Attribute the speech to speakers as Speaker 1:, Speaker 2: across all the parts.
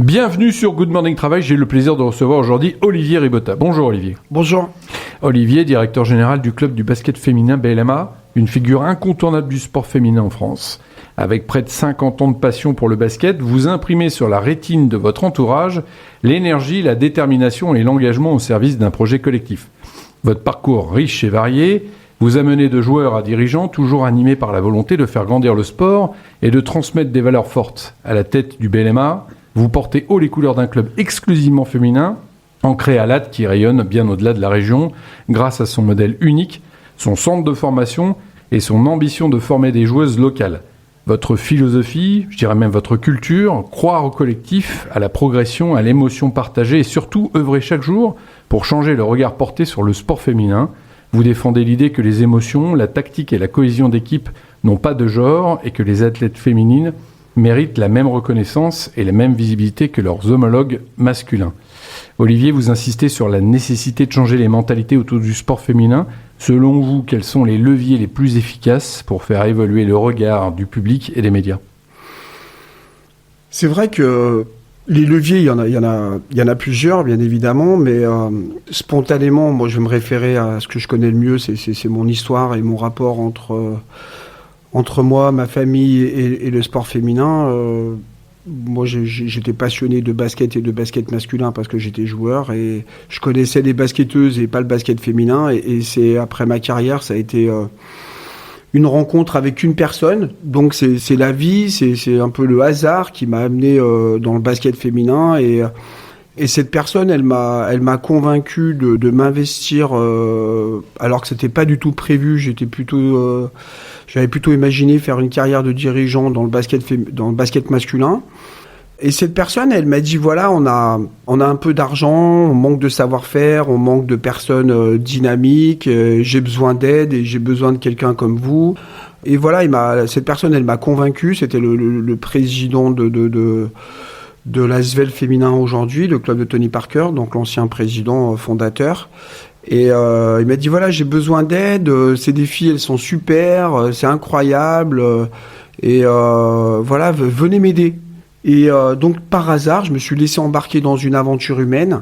Speaker 1: Bienvenue sur Good Morning Travail. J'ai le plaisir de recevoir aujourd'hui Olivier Ribotta. Bonjour Olivier.
Speaker 2: Bonjour.
Speaker 1: Olivier, directeur général du club du basket féminin BLMA, une figure incontournable du sport féminin en France. Avec près de 50 ans de passion pour le basket, vous imprimez sur la rétine de votre entourage l'énergie, la détermination et l'engagement au service d'un projet collectif. Votre parcours riche et varié vous a mené de joueur à dirigeant, toujours animé par la volonté de faire grandir le sport et de transmettre des valeurs fortes. À la tête du BLMA, vous portez haut les couleurs d'un club exclusivement féminin, ancré à Latte qui rayonne bien au-delà de la région, grâce à son modèle unique, son centre de formation et son ambition de former des joueuses locales. Votre philosophie, je dirais même votre culture, croire au collectif, à la progression, à l'émotion partagée et surtout œuvrer chaque jour pour changer le regard porté sur le sport féminin. Vous défendez l'idée que les émotions, la tactique et la cohésion d'équipe n'ont pas de genre et que les athlètes féminines méritent la même reconnaissance et la même visibilité que leurs homologues masculins. Olivier, vous insistez sur la nécessité de changer les mentalités autour du sport féminin. Selon vous, quels sont les leviers les plus efficaces pour faire évoluer le regard du public et des médias ?
Speaker 2: C'est vrai que les leviers, il y en a plusieurs, bien évidemment, mais spontanément, moi, je vais me référer à ce que je connais le mieux, c'est mon histoire et mon rapport entre moi, ma famille et le sport féminin. Moi, j'étais passionné de basket et de basket masculin parce que j'étais joueur et je connaissais les basketteuses et pas le basket féminin. Et c'est après ma carrière, ça a été une rencontre avec une personne. Donc c'est la vie, c'est un peu le hasard qui m'a amené dans le basket féminin. Et cette personne, elle m'a convaincu de m'investir alors que c'était pas du tout prévu. J'avais plutôt imaginé faire une carrière de dirigeant dans le basket masculin. Et cette personne, elle m'a dit voilà, on a un peu d'argent, on manque de savoir-faire, on manque de personnes dynamiques, j'ai besoin d'aide et j'ai besoin de quelqu'un comme vous. Et voilà, cette personne, elle m'a convaincu. C'était le président de l'ASVEL féminin aujourd'hui, le club de Tony Parker, donc l'ancien président fondateur. Et il m'a dit voilà, j'ai besoin d'aide, ces filles elles sont super, c'est incroyable, et voilà, venez m'aider. Et donc par hasard, je me suis laissé embarquer dans une aventure humaine.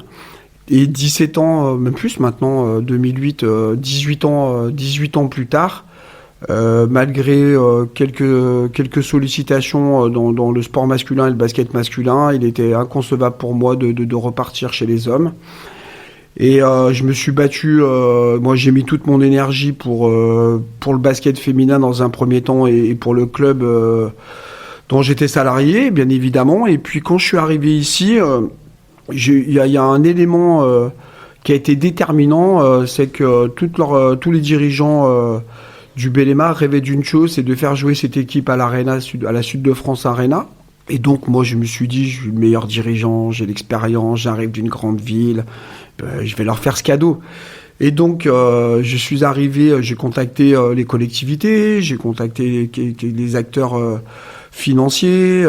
Speaker 2: Et 17 ans, même plus maintenant, 2008, 18 ans plus tard, malgré quelques sollicitations dans le sport masculin et le basket masculin, il était inconcevable pour moi de repartir chez les hommes. Et je me suis battu, moi j'ai mis toute mon énergie pour le basket féminin dans un premier temps et pour le club dont j'étais salarié, bien évidemment. Et puis quand je suis arrivé ici, il y a un élément qui a été déterminant, c'est que tous les dirigeants du BLMA rêvaient d'une chose, c'est de faire jouer cette équipe à l'Arena, à la Sud de France Arena. Et donc moi je me suis dit, je suis le meilleur dirigeant, j'ai l'expérience, j'arrive d'une grande ville, je vais leur faire ce cadeau. Et donc je suis arrivé, j'ai contacté les collectivités, j'ai contacté les acteurs financiers,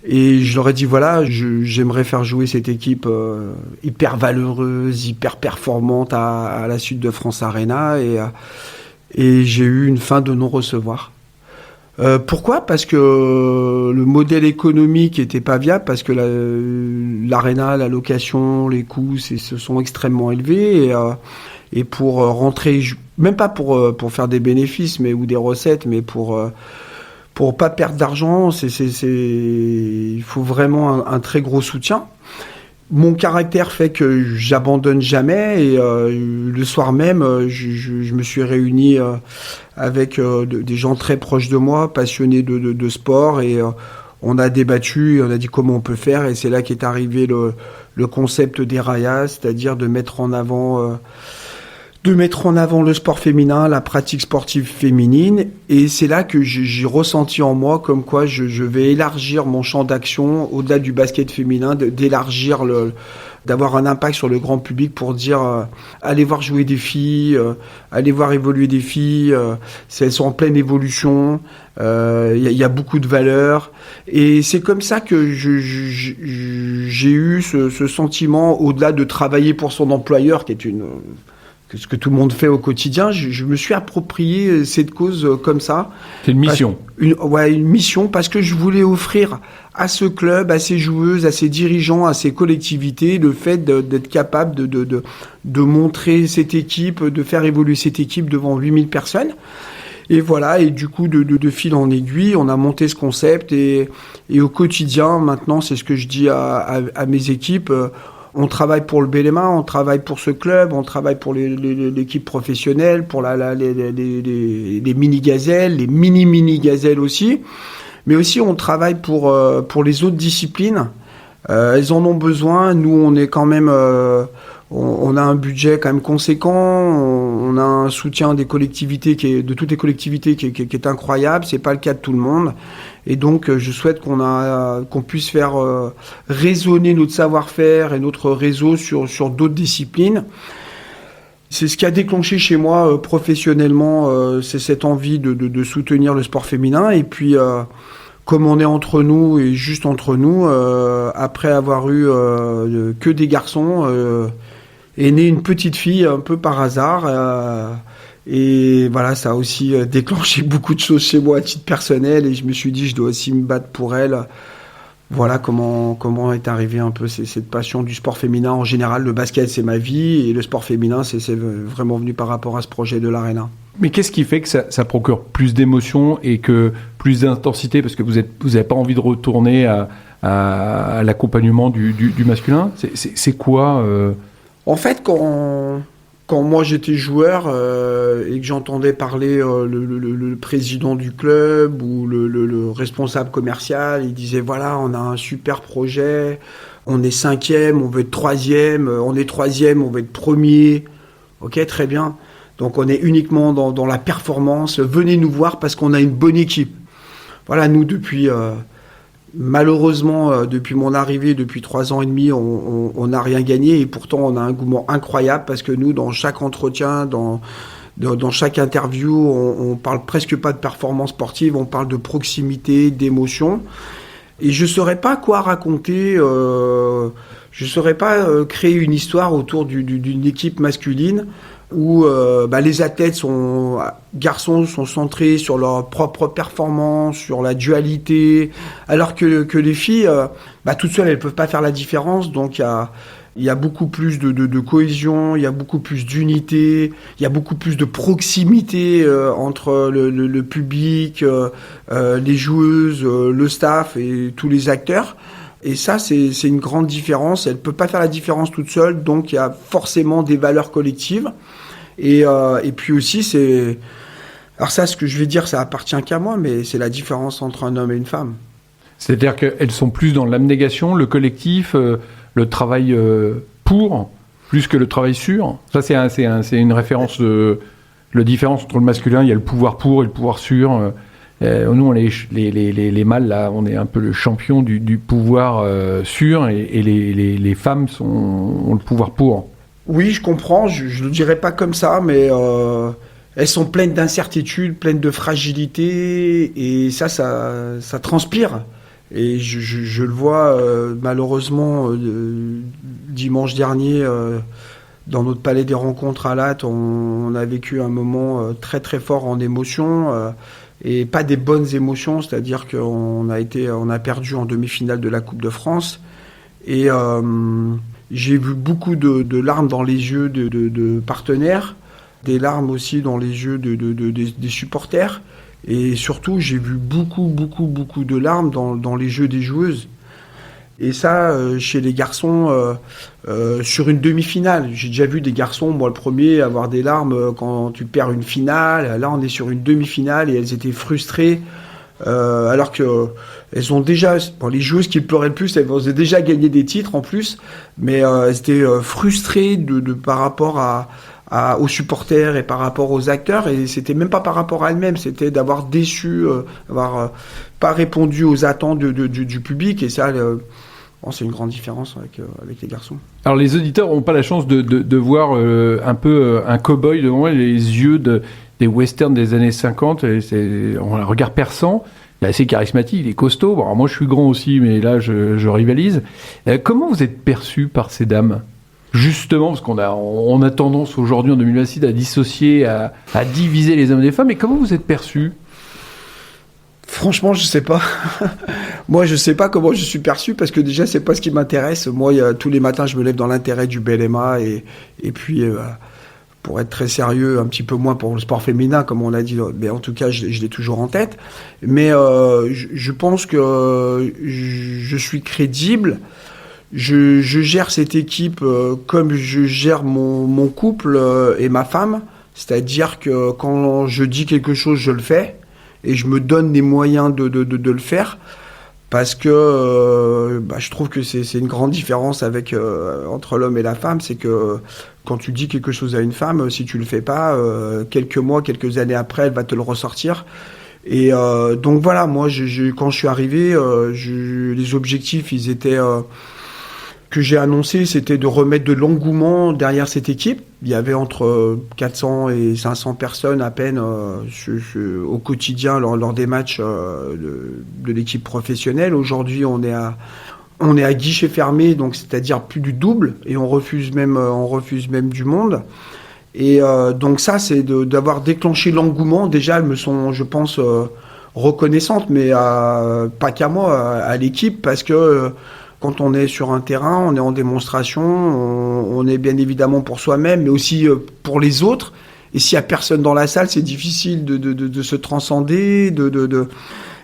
Speaker 2: et je leur ai dit voilà, j'aimerais faire jouer cette équipe hyper valeureuse, hyper performante à la Sud de France Arena, et j'ai eu une fin de non-recevoir. Pourquoi ? Parce que le modèle économique était pas viable, parce que l'arena, la location, les coûts se sont extrêmement élevés, et pour rentrer, même pas pour faire des bénéfices ou des recettes, mais pour pas perdre d'argent, il faut vraiment un très gros soutien. Mon caractère fait que j'abandonne jamais, et le soir même, je me suis réuni avec des gens très proches de moi, passionnés de sport, et on a débattu, et on a dit comment on peut faire, et c'est là qu'est arrivé le concept des Rayas, c'est-à-dire de mettre en avant le sport féminin, la pratique sportive féminine. Et c'est là que j'ai ressenti en moi comme quoi je vais élargir mon champ d'action au-delà du basket féminin, d'avoir un impact sur le grand public pour dire allez voir jouer des filles, allez voir évoluer des filles, elles sont en pleine évolution, y a beaucoup de valeurs. Et c'est comme ça que j'ai eu ce sentiment, au-delà de travailler pour son employeur, ce que tout le monde fait au quotidien. Je me suis approprié cette cause comme ça.
Speaker 1: C'est une mission.
Speaker 2: Une mission, parce que je voulais offrir à ce club, à ces joueuses, à ces dirigeants, à ces collectivités, le fait d'être capable de montrer cette équipe, de faire évoluer cette équipe devant 8000 personnes. Et voilà, et du coup, de fil en aiguille, on a monté ce concept, et au quotidien, maintenant, c'est ce que je dis à mes équipes, on travaille pour le BLMA, on travaille pour ce club, on travaille pour l'équipe professionnelle, pour les mini-gazelles, les mini-gazelles aussi. Mais aussi, on travaille pour les autres disciplines. Elles en ont besoin. Nous, on est quand même... on a un budget quand même conséquent. On a un soutien des collectivités, de toutes les collectivités, qui est incroyable. C'est pas le cas de tout le monde. Et donc, je souhaite qu'on puisse faire résonner notre savoir-faire et notre réseau sur d'autres disciplines. C'est ce qui a déclenché chez moi professionnellement, c'est cette envie de soutenir le sport féminin. Et puis, comme on est entre nous et juste entre nous, après avoir eu que des garçons, est née une petite fille un peu par hasard. Et voilà, ça a aussi déclenché beaucoup de choses chez moi à titre personnel. Et je me suis dit, je dois aussi me battre pour elle. Voilà comment est arrivée un peu cette passion du sport féminin. En général, le basket, c'est ma vie. Et le sport féminin, c'est vraiment venu par rapport à ce projet de l'Arena.
Speaker 1: Mais qu'est-ce qui fait que ça procure plus d'émotion et que plus d'intensité? Parce que vous n'avez pas envie de retourner à l'accompagnement du masculin. C'est quoi
Speaker 2: En fait, quand moi j'étais joueur et que j'entendais parler le président du club ou le responsable commercial, il disait voilà, on a un super projet, on est 5e, on veut être 3e, on est 3e, on veut être premier. Ok, très bien. Donc on est uniquement dans la performance. Venez nous voir parce qu'on a une bonne équipe. Voilà, nous malheureusement, depuis mon arrivée, depuis 3 ans et demi, on n'a rien gagné, et pourtant on a un engouement incroyable, parce que nous, dans chaque entretien, dans chaque interview, on parle presque pas de performance sportive, on parle de proximité, d'émotion. Et je saurais pas quoi raconter, je saurais pas créer une histoire autour d'une équipe masculine où les athlètes garçons sont centrés sur leur propre performance, sur la dualité, alors que les filles, toutes seules, elles peuvent pas faire la différence. Donc il y a beaucoup plus de cohésion, il y a beaucoup plus d'unité, il y a beaucoup plus de proximité entre le public, les joueuses, le staff et tous les acteurs. Et ça, c'est une grande différence. Elle peut pas faire la différence toute seule, donc il y a forcément des valeurs collectives. Et puis aussi, alors ça, ce que je vais dire, ça appartient qu'à moi, mais c'est la différence entre un homme et une femme.
Speaker 1: C'est-à-dire qu'elles sont plus dans l'abnégation, le collectif, le travail pour, plus que le travail sur. Ça, c'est une référence la différence entre le masculin. Il y a le pouvoir pour et le pouvoir sur. Nous, les mâles, là, on est un peu le champion du pouvoir sur, et les femmes ont le pouvoir pour.
Speaker 2: Oui, je comprends, je le dirais pas comme ça, mais elles sont pleines d'incertitudes, pleines de fragilité, et ça transpire. Et je le vois malheureusement dimanche dernier dans notre palais des rencontres à Latte, on a vécu un moment très très fort en émotion, et pas des bonnes émotions, c'est-à-dire qu'on a perdu en demi-finale de la Coupe de France, et j'ai vu beaucoup de larmes dans les yeux de partenaires, des larmes aussi dans les yeux des supporters. Et surtout, j'ai vu beaucoup de larmes dans les yeux des joueuses. Et ça, chez les garçons, sur une demi-finale. J'ai déjà vu des garçons, moi le premier, avoir des larmes quand tu perds une finale. Là, on est sur une demi-finale et elles étaient frustrées. Alors que elles ont déjà, les joueuses qui pleuraient le plus, elles ont déjà gagné des titres en plus, mais elles étaient frustrées par rapport aux supporters et par rapport aux acteurs, et c'était même pas par rapport à elles-mêmes, c'était d'avoir déçu, d'avoir pas répondu aux attentes du public, et ça, c'est une grande différence avec les garçons.
Speaker 1: Alors les auditeurs n'ont pas la chance de voir un peu un cow-boy devant les yeux des westerns des années 50, on a un regard perçant, il est assez charismatique, il est costaud. Bon, moi je suis grand aussi, mais là je rivalise. Comment vous êtes perçu par ces dames ? justement, parce on a tendance aujourd'hui en 2026 à dissocier, à diviser les hommes et les femmes. Et comment vous êtes perçu ?
Speaker 2: Franchement, je sais pas. Moi, je sais pas comment je suis perçu parce que déjà, c'est pas ce qui m'intéresse. Moi, tous les matins, je me lève dans l'intérêt du BLMA et puis, pour être très sérieux, un petit peu moins pour le sport féminin, comme on a dit, mais en tout cas, je l'ai toujours en tête. Mais je pense que je suis crédible. Je gère cette équipe comme je gère mon couple et ma femme. C'est-à-dire que quand je dis quelque chose, je le fais. Et je me donne les moyens de le faire parce que je trouve que c'est une grande différence entre l'homme et la femme. C'est que quand tu dis quelque chose à une femme, si tu le fais pas, quelques mois, quelques années après, elle va te le ressortir. Et donc voilà, moi, quand je suis arrivé, les objectifs, ils étaient... que j'ai annoncé, c'était de remettre de l'engouement derrière cette équipe. Il y avait entre 400 et 500 personnes à peine au quotidien lors des matchs de l'équipe professionnelle. Aujourd'hui, on est à guichet fermé, donc c'est-à-dire plus du double, et on refuse même du monde. Et donc ça, c'est d'avoir déclenché l'engouement. Déjà, elles me sont, je pense, reconnaissantes, mais pas qu'à moi, à l'équipe, parce que quand on est sur un terrain, on est en démonstration, on est bien évidemment pour soi-même, mais aussi pour les autres. Et s'il n'y a personne dans la salle, c'est difficile de se transcender.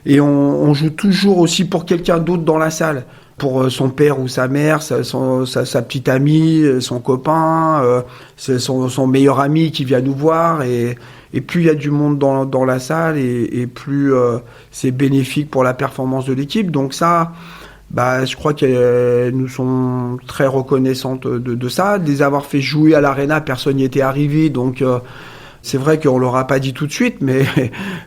Speaker 2: Et on joue toujours aussi pour quelqu'un d'autre dans la salle. Pour son père ou sa mère, sa petite amie, son copain, son meilleur ami qui vient nous voir. Et plus il y a du monde dans la salle, et plus c'est bénéfique pour la performance de l'équipe. Donc ça... je crois qu'elles nous sont très reconnaissantes de ça. De les avoir fait jouer à l'Arena, personne n'y était arrivé, donc c'est vrai qu'on ne leur a pas dit tout de suite, mais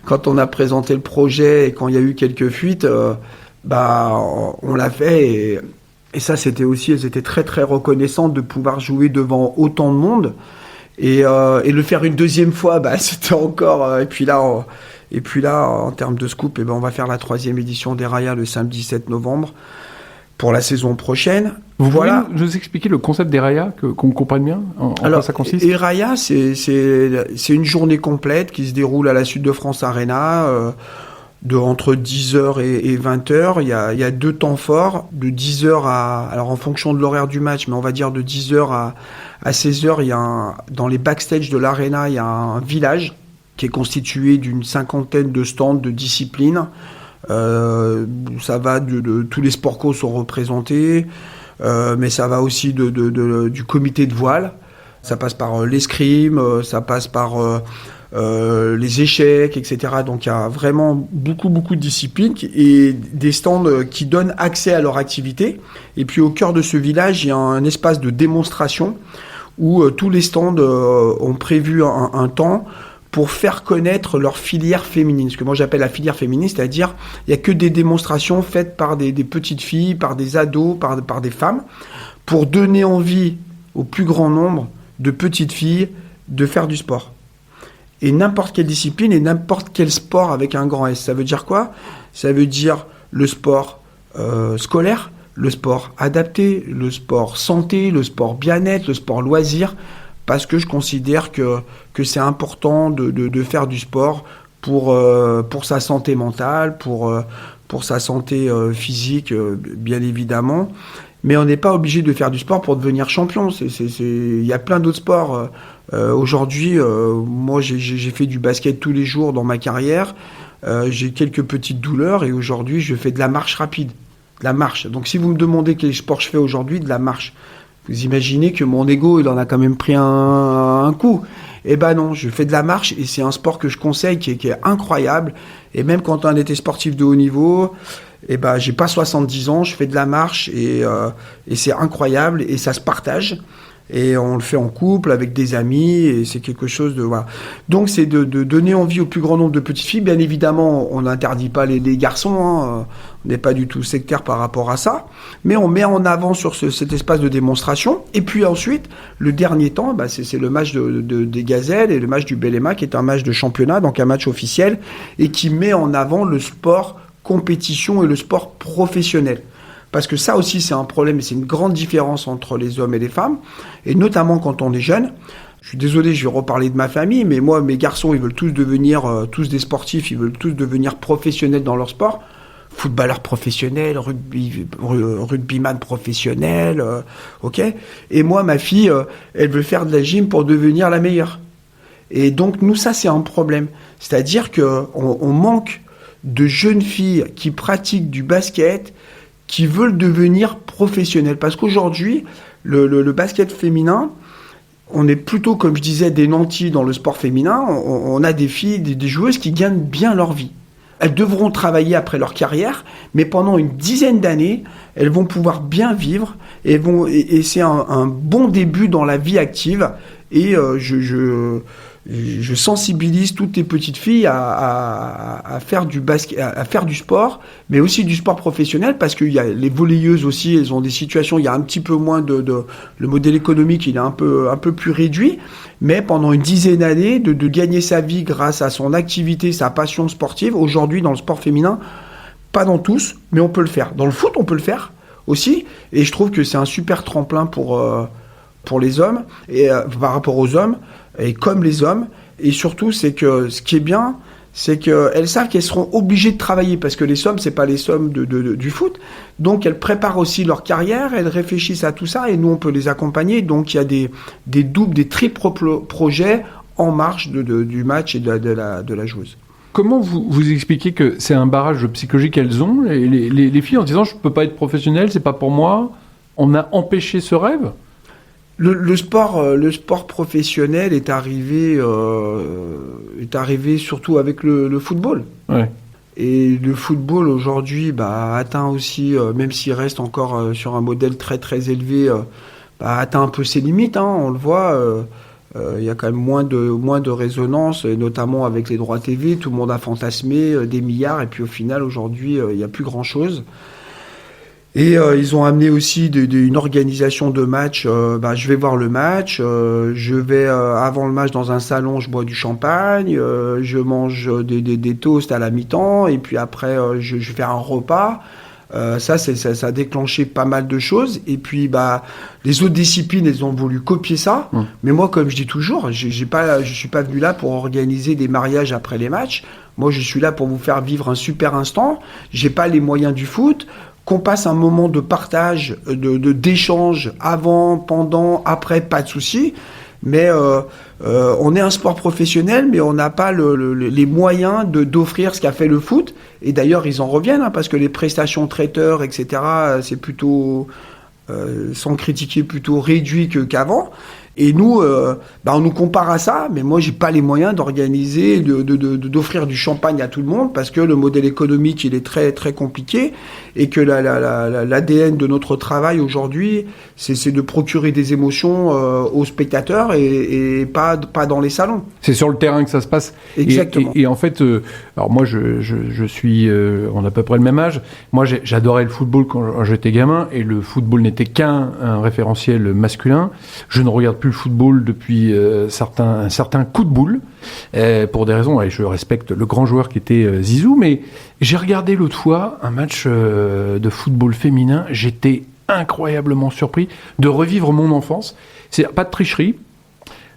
Speaker 2: quand on a présenté le projet et quand il y a eu quelques fuites, on l'a fait. Et ça, elles étaient très très reconnaissantes de pouvoir jouer devant autant de monde. Et le faire une deuxième fois, c'était encore... Et puis là, en termes de scoop, on va faire la 3e édition des Raya le samedi 7 novembre pour la saison prochaine.
Speaker 1: Vous pouvez nous expliquer le concept des Raya, qu'on comprenne bien quoi ça consiste ?
Speaker 2: Les Raya, c'est une journée complète qui se déroule à la Sud de France Arena, entre 10h et 20h. Il y a 2 temps forts, de 10h alors en fonction de l'horaire du match, mais on va dire de 10h à 16h, dans les backstage de l'Arena, il y a un village qui est constitué d'une 50aine de stands de disciplines. Ça va tous les sports co sont représentés, mais ça va aussi du comité de voile. Ça passe par l'escrime, ça passe par les échecs, etc. Donc il y a vraiment beaucoup de disciplines et des stands qui donnent accès à leur activité. Et puis au cœur de ce village, il y a un espace de démonstration où tous les stands ont prévu un temps pour faire connaître leur filière féminine. Ce que moi j'appelle la filière féminine, c'est-à-dire il n'y a que des démonstrations faites par des petites filles, par des ados, par des femmes, pour donner envie au plus grand nombre de petites filles de faire du sport. Et n'importe quelle discipline et n'importe quel sport avec un grand S. Ça veut dire quoi ? Ça veut dire le sport scolaire, le sport adapté, le sport santé, le sport bien-être, le sport loisir, parce que je considère que c'est important de faire du sport pour sa santé mentale, pour sa santé physique, bien évidemment. Mais on n'est pas obligé de faire du sport pour devenir champion. Il y a plein d'autres sports. Aujourd'hui, moi, j'ai fait du basket tous les jours dans ma carrière. J'ai quelques petites douleurs et aujourd'hui, je fais de la marche rapide. De la marche. Donc, si vous me demandez quel sport je fais aujourd'hui, de la marche. Vous imaginez que mon ego, il en a quand même pris un coup. Eh ben non, je fais de la marche et c'est un sport que je conseille qui est incroyable. Et même quand on était sportif de haut niveau, eh ben j'ai pas 70 ans, je fais de la marche et c'est incroyable et ça se partage. Et on le fait en couple, avec des amis, et c'est quelque chose de... Voilà. Donc c'est de donner envie au plus grand nombre de petites filles. Bien évidemment, on n'interdit pas les garçons, hein. On n'est pas du tout sectaire par rapport à ça. Mais on met en avant sur cet espace de démonstration. Et puis ensuite, le dernier temps, c'est le match des Gazelles et le match du BLMA, qui est un match de championnat, donc un match officiel, et qui met en avant le sport compétition et le sport professionnel. parce que ça aussi c'est un problème et c'est une grande différence entre les hommes et les femmes, et notamment quand on est jeune. Je suis désolé, je vais reparler de ma famille, mais moi, mes garçons, ils veulent tous devenir tous des sportifs, ils veulent tous devenir professionnels dans leur sport. Footballeur professionnel, rugbyman professionnel, ok. Et moi, ma fille, elle veut faire de la gym pour devenir la meilleure. Et donc, nous, ça, c'est un problème. C'est-à-dire qu'on manque de jeunes filles qui pratiquent du basket, qui veulent devenir professionnelles. Parce qu'aujourd'hui, le basket féminin, on est plutôt, comme je disais, des nantis dans le sport féminin. On a des filles, des joueuses qui gagnent bien leur vie. Elles devront travailler après leur carrière, mais pendant une dizaine d'années, elles vont pouvoir bien vivre et c'est un bon début dans la vie active. Et je sensibilise toutes les petites filles à faire du basket, à faire du sport, mais aussi du sport professionnel, parce qu'il y a les volleyeuses aussi, elles ont des situations, il y a un petit peu moins le modèle économique, il est un peu plus réduit, mais pendant une dizaine d'années, de gagner sa vie grâce à son activité, sa passion sportive. Aujourd'hui, dans le sport féminin, pas dans tous, mais on peut le faire. Dans le foot, on peut le faire aussi, et je trouve que c'est un super tremplin pour les hommes, et par rapport aux hommes, et comme les hommes. Et surtout, c'est que ce qui est bien, c'est qu'elles savent qu'elles seront obligées de travailler, parce que les sommes, c'est pas les sommes du foot. Donc, elles préparent aussi leur carrière, elles réfléchissent à tout ça, et nous, on peut les accompagner. Donc, il y a des doubles, des triples projets en marge du match et de la joueuse.
Speaker 1: Comment vous expliquez que c'est un barrage psychologique qu'elles ont, les filles, en disant « je peux pas être professionnelle, c'est pas pour moi ». On a empêché ce rêve ?
Speaker 2: Le sport professionnel est arrivé surtout avec le football.
Speaker 1: Ouais.
Speaker 2: Et le football aujourd'hui atteint aussi, même s'il reste encore sur un modèle très très élevé, atteint un peu ses limites. Hein, on le voit, il y a quand même moins de résonance, et notamment avec les droits TV. Tout le monde a fantasmé des milliards, et puis au final aujourd'hui il n'y a plus grand chose. Et ils ont amené aussi une organisation de match. Je vais voir le match, je vais avant le match dans un salon, je bois du champagne, je mange des toasts à la mi-temps, et puis après je fais un repas. Ça a déclenché pas mal de choses. Et puis les autres disciplines, elles ont voulu copier ça. Mais moi, comme je dis toujours, je suis pas venu là pour organiser des mariages après les matchs. Moi, je suis là pour vous faire vivre un super instant. J'ai pas les moyens du foot. Qu'on passe un moment de partage, d'échange avant, pendant, après, pas de souci. Mais on est un sport professionnel, mais on n'a pas les moyens d'offrir ce qu'a fait le foot. Et d'ailleurs, ils en reviennent, parce que les prestations traiteurs, etc., c'est plutôt, sans critiquer, plutôt réduit qu'avant. Et nous, on nous compare à ça, mais moi, j'ai pas les moyens d'organiser, d'offrir du champagne à tout le monde, parce que le modèle économique, il est très, très compliqué, et que l'ADN de notre travail aujourd'hui, c'est de procurer des émotions aux spectateurs et pas dans les salons.
Speaker 1: C'est sur le terrain que ça se passe.
Speaker 2: Exactement.
Speaker 1: Et en fait, alors moi, je suis, on a à peu près le même âge. Moi, j'adorais le football quand j'étais gamin, et le football n'était qu'un référentiel masculin. Je ne regarde plus le football depuis un certain coup de boule, pour des raisons, et je respecte le grand joueur qui était Zizou, mais j'ai regardé l'autre fois un match de football féminin, j'étais incroyablement surpris de revivre mon enfance. C'est pas de tricherie,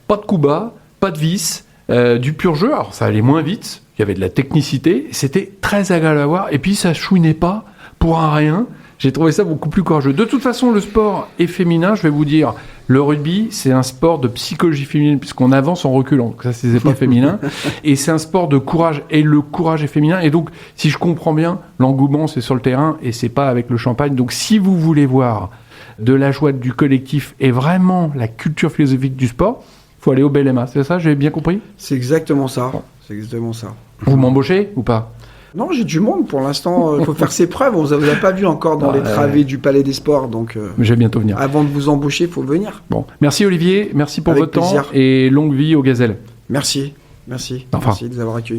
Speaker 1: pas de coups bas, pas de vice, du pur jeu. Alors ça allait moins vite, il y avait de la technicité, c'était très agréable à voir, et puis ça chouinait pas pour un rien. J'ai trouvé ça beaucoup plus courageux. De toute façon, le sport est féminin. Je vais vous dire, le rugby, c'est un sport de psychologie féminine, puisqu'on avance en reculant. Donc ça, c'est pas féminin. Et c'est un sport de courage. Et le courage est féminin. Et donc, si je comprends bien, l'engouement, c'est sur le terrain et c'est pas avec le champagne. Donc, si vous voulez voir de la joie du collectif et vraiment la culture philosophique du sport, il faut aller au BLMA. C'est ça, j'ai bien compris?
Speaker 2: C'est exactement ça. C'est exactement ça.
Speaker 1: Vous m'embauchez ou pas?
Speaker 2: Non, j'ai du monde pour l'instant. Il faut faire ses preuves. On ne vous a pas vu encore dans les travées du Palais des Sports. Donc,
Speaker 1: mais je vais bientôt venir.
Speaker 2: Avant de vous embaucher, il faut venir.
Speaker 1: Bon. Merci Olivier. Merci pour
Speaker 2: Avec
Speaker 1: votre
Speaker 2: plaisir.
Speaker 1: temps et longue vie aux gazelles.
Speaker 2: Merci. Merci.
Speaker 1: Enfin.
Speaker 2: Merci de nous avoir accueillis.